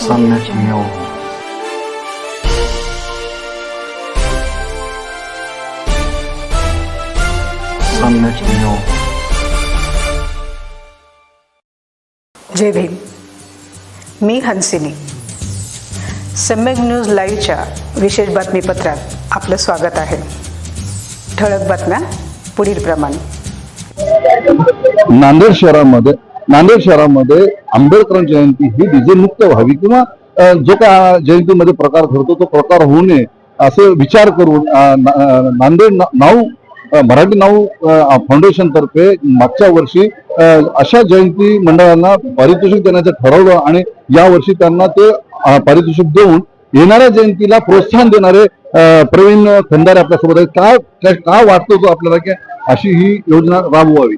Sunnet Mule. Sunnet Mule. जय भीम. मी हंसिनी. सम्यक news लाईव्हच्या विशेष बातमीपत्रात आपलं स्वागत आहे. ठळक बातम्या पुढील प्रमाणे. नांदेड शहरामध्ये आंबेडकर जयंती ही डीजे मुक्त व्हावी किंवा जो काय जयंतीमध्ये प्रकार घडतो तो प्रकार होऊ नये असे विचार करून नांदेड मराठी नाऊ फाउंडेशन तर्फे मागच्या वर्षी अशा जयंती मंडळांना पारितोषिक देण्याचं ठरवलं आणि या वर्षी त्यांना ते पारितोषिक देऊन येणाऱ्या जयंतीला प्रोत्साहन देणारे प्रवीण खंदारे आपल्यासोबत आहेत. काय वाटतो तो आपल्याला की अशी ही योजना राबवावी?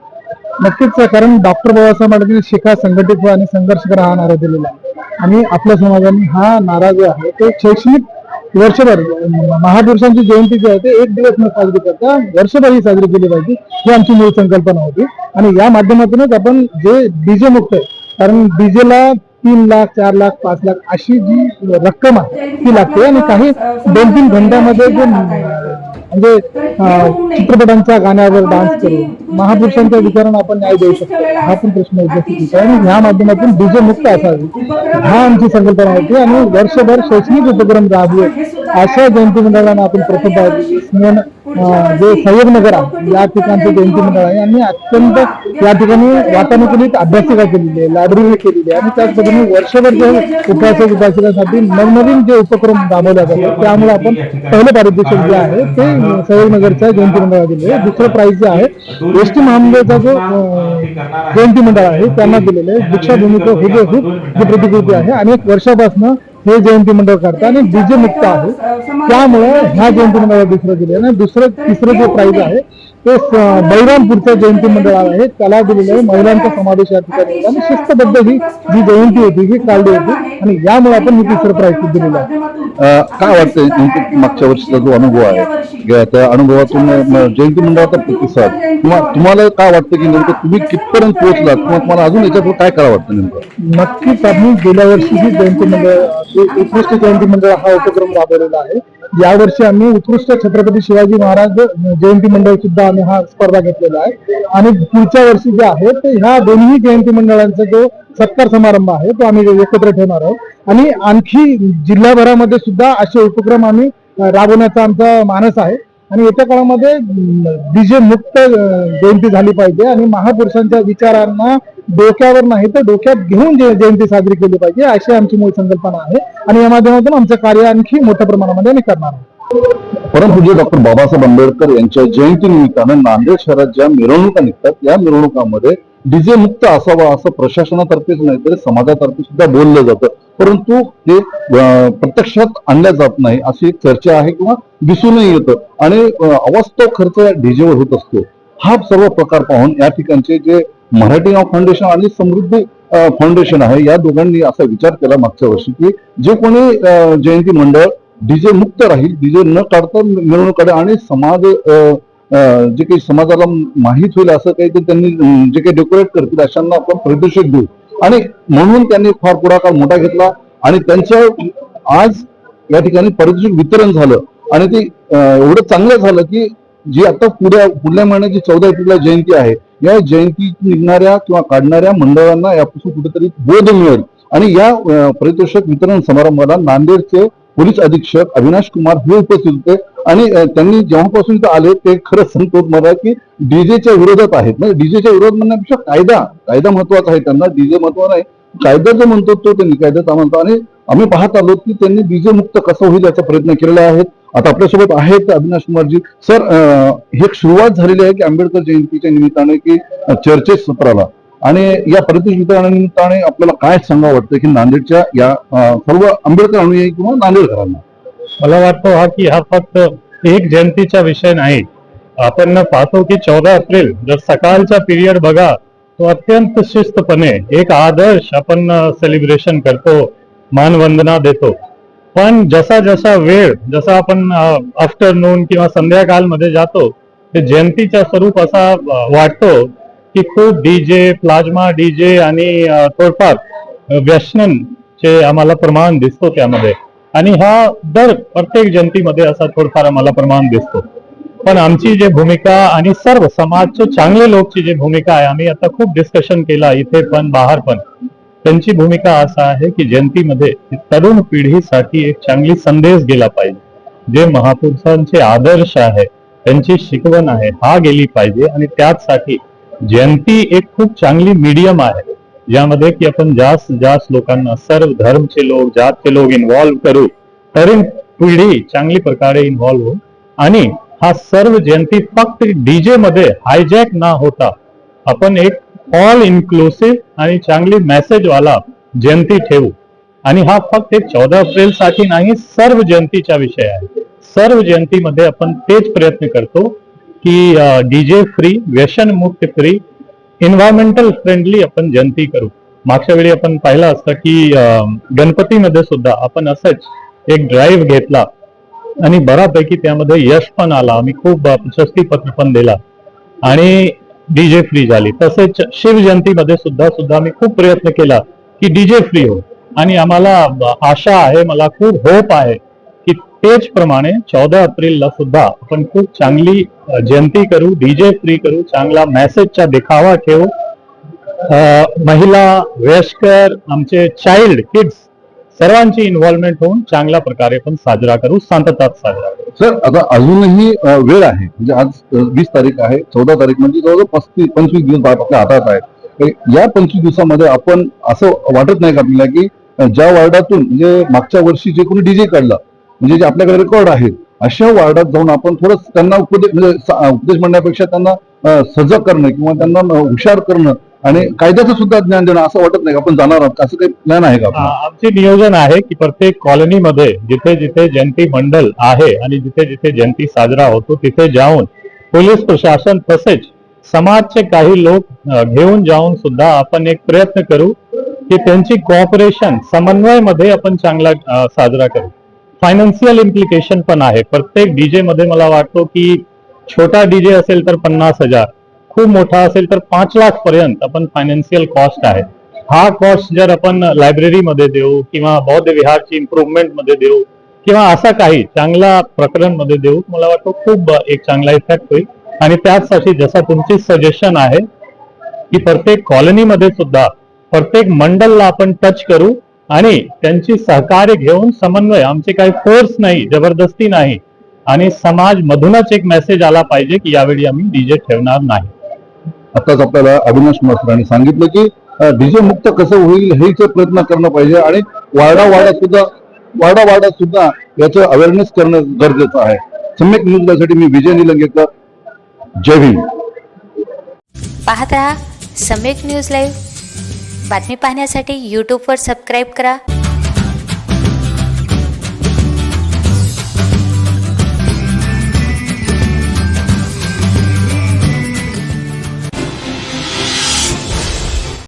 नक्कीच, कारण डॉक्टर बाबासाहेब आंबेडकर शिका, संघटित व्हा आणि संघर्ष करा हा नारा दिलेला आहे आणि आपल्या समाजाने हा नारा जो आहे तो शैक्षणिक वर्षभर महापुरुषांची जयंती जी आहे ते एक दिवस न साजरी करता वर्षभरही साजरी केली पाहिजे ही आमची मूळ संकल्पना होती. आणि या माध्यमातूनच आपण जे डीजे मुक्त आहे, कारण डीजेला 3 लाख 4 लाख 5 लाख अशी जी रक्कम आहे ती लागते आणि काही 2-3 घंट्यामध्ये जे म्हणजे चित्रपटांच्या गाण्यावर डान्स करून महापुरुषांच्या विचारांना आपण न्याय देऊ शकतो हा पण प्रश्न उपस्थित होता आणि ह्या माध्यमातून डीजे मुक्त असावी हा आमची संकल्पना होती. आणि वर्षभर शैक्षणिक उपक्रम राबवे अशा जयंती मंडळांना आपण प्रथम पाहिजे. जे संयोगनगर आहे या ठिकाणचं जयंती मंडळ आहे आणि अत्यंत या ठिकाणी वातानुकूलित अभ्यासिका केलेली आहे, लायब्ररी केलेली आहे आणि त्याच पद्धतीने वर्षभर जे उपासकांसाठी नवनवीन जे उपक्रम राबवले जातात त्यामुळे आपण पहिलं पारितोषिक जे आहे ते संयोगनगरच्या जयंती मंडळाला दिले आहे. दुसरं प्राइज जे आहे एसटी महामंडळाचा जो जयंती मंडळ आहे त्यांना दिलेलं आहे. दीक्षाभूमीचं हुबेहूब जी प्रतिकृती आहे आणि 1 वर्षापासून हे जयंती मंडळ करतात आणि डीजे मुक्त आहे त्यामुळे ह्या जयंती मंडळाला दुसरं दिले आणि तिसरं जे प्राइज आहे ते बळीरामपूरचं जयंती मंडळ आहे त्याला दिलेलं आहे. महिलांचा समावेश या ठिकाणी आणि शिस्तबद्ध ही जी जयंती होती ही काढली होती आणि यामुळे आपण ही तिसरं प्राइज दिलेलं आहे. काय वाटतं मागच्या वर्षीचा जो अनुभव आहे त्या अनुभवातून जयंती मंडळाचा प्रतिसाद किंवा तुम्हाला काय वाटतं की नेमकं तुम्ही कितपर्यंत पोहोचलात किंवा तुम्हाला अजून याच्यावर काय करावं वाटतं नेमकं? नक्कीच आम्ही गेल्या वर्षी ही जयंती मंडळ उत्कृष्ट जयंती मंडळ हा उपक्रम राबवलेला आहे. यावर्षी आम्ही उत्कृष्ट छत्रपती शिवाजी महाराज जयंती मंडळ सुद्धा आम्ही हा स्पर्धा घेतलेला आहे आणि पुढच्या वर्षी जे आहे ते ह्या दोन्ही जयंती मंडळांचा जो सत्कार समारंभ आहे तो आम्ही एकत्र ठेवणार आहोत आणि आणखी जिल्हाभरामध्ये सुद्धा असे उपक्रम आम्ही राबवण्याचा आमचा मानस आहे. आणि येत्या काळामध्ये डीजे मुक्त जयंती झाली पाहिजे आणि महापुरुषांच्या विचारांना डोक्यावर नाही तर डोक्यात घेऊन जयंती साजरी केली पाहिजे अशी आमची मूळ संकल्पना आहे आणि या माध्यमातून आमचं कार्य आणखी मोठ्या प्रमाणामध्ये आम्ही करणार आहोत. परंतु डॉक्टर बाबासाहेब आंबेडकर यांच्या जयंती निमित्तानं नांदेड शहरात ज्या मिरवणुका निघतात या मिरवणुकांमध्ये डीजे मुक्त असावा असं प्रशासनातर्फेच नाही तर समाजातर्फे सुद्धा बोललं जातं, परंतु ते प्रत्यक्षात आणल्या जात नाही अशी एक चर्चा आहे किंवा दिसूनही येतं आणि अवास्तव खर्च डीजेवर होत असतो. हा सर्व प्रकार पाहून या ठिकाणचे जे मराठी नाव फाउंडेशन आणि समृद्धी फाउंडेशन आहे या दोघांनी असा विचार केला मागच्या वर्षी की जे कोणी जयंती मंडळ डीजे मुक्त राहील, डीजे न काढता मिरवणुकीकडे आणि समाज जे काही समाजाला माहीत होईल असं काही ते त्यांनी जे काही डेकोरेट करतील अशांना आपण पारितोषिक देऊ आणि म्हणून त्यांनी फार पुढाकार मोठा घेतला आणि त्यांचं आज या ठिकाणी पारितोषिक वितरण झालं आणि ते एवढं चांगलं झालं की जी आता पुढल्या महिन्याची 14 एप्रिलला जयंती आहे या जयंती निघणाऱ्या किंवा काढणाऱ्या मंडळांना यापासून कुठेतरी बोध मिळेल आणि या पारितोषिक वितरण समारंभाला नांदेडचे पोलीस अधीक्षक अविनाश कुमार हे उपस्थित होते आणि त्यांनी जेव्हापासून ते आले ते खरंच सांगतो मला की डीजेच्या विरोधात आहेत. म्हणजे डीजेच्या विरोध म्हणण्यापेक्षा कायदा महत्वाचा आहे, त्यांना डीजे महत्व नाही, कायदा जो म्हणतो तो त्यांनी कायदा म्हणतो आणि आम्ही पाहत आलो की त्यांनी डीजे मुक्त कसं होईल याचा प्रयत्न केलेला आहेत. आता आपल्यासोबत आहेत अविनाश कुमारजी. सर, ही एक सुरुवात झालेली आहे की आंबेडकर जयंतीच्या निमित्ताने की चर्चेसत्राला आणि या पारितोषिक वितरणानिमित्ताने आपल्याला काय सांगावं वाटतं की नांदेडच्या या सर्व आंबेडकर अनुयायी किंवा नांदेडकरांना? मला वाटतं की हा फक्त एक जयंतीचा विषय नाही. आपण पाहतो की 14 एप्रिल जर सकाळचा पिरियड बघा तो अत्यंत शिस्तपणे एक आदर्श आपण सेलिब्रेशन करतो, मानवंदना देतो. पण जसा जसा वेळ जसा आपण आफ्टरनून किंवा संध्याकाळमध्ये जातो ते जयंतीचा स्वरूप असा वाटतो की खूप डीजे, प्लाझ्मा डीजे आणि थोडफार व्यसन चे आम्हाला प्रमाण दिसतो त्यामध्ये, आणि हा दर प्रत्येक जयंतीमध्ये असा थोडंफार आम्हाला प्रमाण दिसतो. पण आमची जी भूमिका आणि सर्व समाजचे चांगले लोकची जी भूमिका आहे, आम्ही आता खूप डिस्कशन केला इथे पण बाहेर पण, त्यांची भूमिका असा आहे की जयंतीमध्ये तरुण पिढीसाठी एक चांगली संदेश गेला पाहिजे. जे महापुरुषांचे आदर्श आहे, त्यांची शिकवण आहे, हा गेली पाहिजे. आणि त्यासाठी जयंती एक खूप चांगली मीडियम आहे, ज्यामध्ये की आपण जास्त जास्त लोकांना, सर्व धर्मचे लोक, जातचे लोक इन्व्हॉल्व करू, तरुण पिढी चांगली प्रकारे इन्व्हॉल्व हो, आणि हा सर्व जयंती फक्त डीजे मध्ये हायजॅक ना होता आपण एक ऑल इन्क्लुसिव्ह आणि चांगली मेसेज वाला जयंती ठेवू. आणि हा फक्त एक 14 एप्रिल साठी नाही, सर्व जयंतीचा विषय आहे. सर्व जयंतीमध्ये आपण तेच प्रयत्न करतो की डीजे फ्री, व्यसनमुक्त फ्री, एन्व्हायरमेंटल फ्रेंडली आपण जयंती करू. मागच्या वेळी आपण पाहिलं असतं की गणपतीमध्ये सुद्धा आपण असंच एक ड्राईव्ह घेतला आणि बऱ्यापैकी त्यामध्ये यश पण आला. आम्ही खूप प्रशस्ती पत्र पण दिला आणि डीजे फ्री झाली. तसेच शिव जयंतीमध्ये सुद्धा आम्ही खूप प्रयत्न केला की डीजे फ्री हो. आणि आम्हाला आशा आहे, मला खूप होप आहे की तेच प्रमाणे 14 एप्रिलला सुद्धा आपण खूप चांगली जयंती करू, डीजे फ्री करू, चांगला मेसेजचा दिखावा ठेवू. महिला, वयस्कर, आमचे चाइल्ड, किड्स सर्वांची इन्व्हॉल्वमेंट होऊन चांगल्या प्रकारे पण साजरा करू, शांततात साजरा करू. सर, आता अजूनही वेळ आहे, म्हणजे आज 20 तारीख आहे, 14 तारीख म्हणजे जवळजवळ 25 दिवस आपल्या हातात आहेत. या 25 दिवसामध्ये आपण असं वाटत नाही का आपल्याला की ज्या वार्डातून म्हणजे मागच्या वर्षी जे कोणी डीजे काढला, म्हणजे जे आपल्याकडे रेकॉर्ड आहे, अशा वार्डात जाऊन आपण थोडं त्यांना उपदेश म्हणण्यापेक्षा त्यांना सजग करणं किंवा त्यांना हुशार करणं आणि कायद्याचं सुद्धा ज्ञान देणं, असं वाटत नाही का आपण जाणार आहोत? असं काही प्लॅन आहे का? आमचे नियोजन आहे की प्रत्येक कॉलनीमध्ये जिथे जिथे जयंती मंडळ आहे आणि जिथे जिथे जयंती साजरा होतो तिथे जाऊन पोलीस प्रशासन तसेच समाजचे काही लोक घेऊन जाऊन सुद्धा आपण एक प्रयत्न करू की त्यांची कोऑपरेशन, समन्वय मध्ये आपण चांगला साजरा करू. फायनान्शियल इम्प्लिकेशन पण आहे प्रत्येक डीजे मध्ये. मला वाटतो की छोटा डीजे असेल तर 50,000, खूप मोठा असेल तर 5 लाख पर्यंत आपण फायनान्शियल कॉस्ट आहे. हा कॉस्ट जर आपण लायब्ररीमध्ये देऊ किंवा बौद्ध विहारची इम्प्रुव्हमेंट मध्ये देऊ किंवा असा काही चांगला प्रकरण मध्ये देऊ, मला वाटतं खूप एक चांगला इफेक्ट होईल. आणि त्यासाठी जसं तुमची सजेशन आहे की प्रत्येक कॉलनीमध्ये सुद्धा प्रत्येक मंडलला आपण टच करू आणि त्यांची सहकार्य घेऊन समन्वय, आमचे काही फोर्स नाही, जबरदस्ती नाही, आणि समाज मधूनच एक मेसेज आला पाहिजे की यावेळी आम्ही डीजे ठेवणार नाही. आताच आपल्याला अविनाश मास्तरांनी सांगितलं की डीजे मुक्त कसं होईल हेच प्रयत्न करणं पाहिजे आणि वार्डात सुद्धा याचं अवेअरनेस करणं गरजेचं आहे. सम्यक न्यूजसाठी मी विजय निलंगेकर, जय भीम. पाहत रहा सम्यक न्यूज लाईव्ह. बातमी पाहण्यासाठी यूट्यूबवर सबस्क्राईब करा.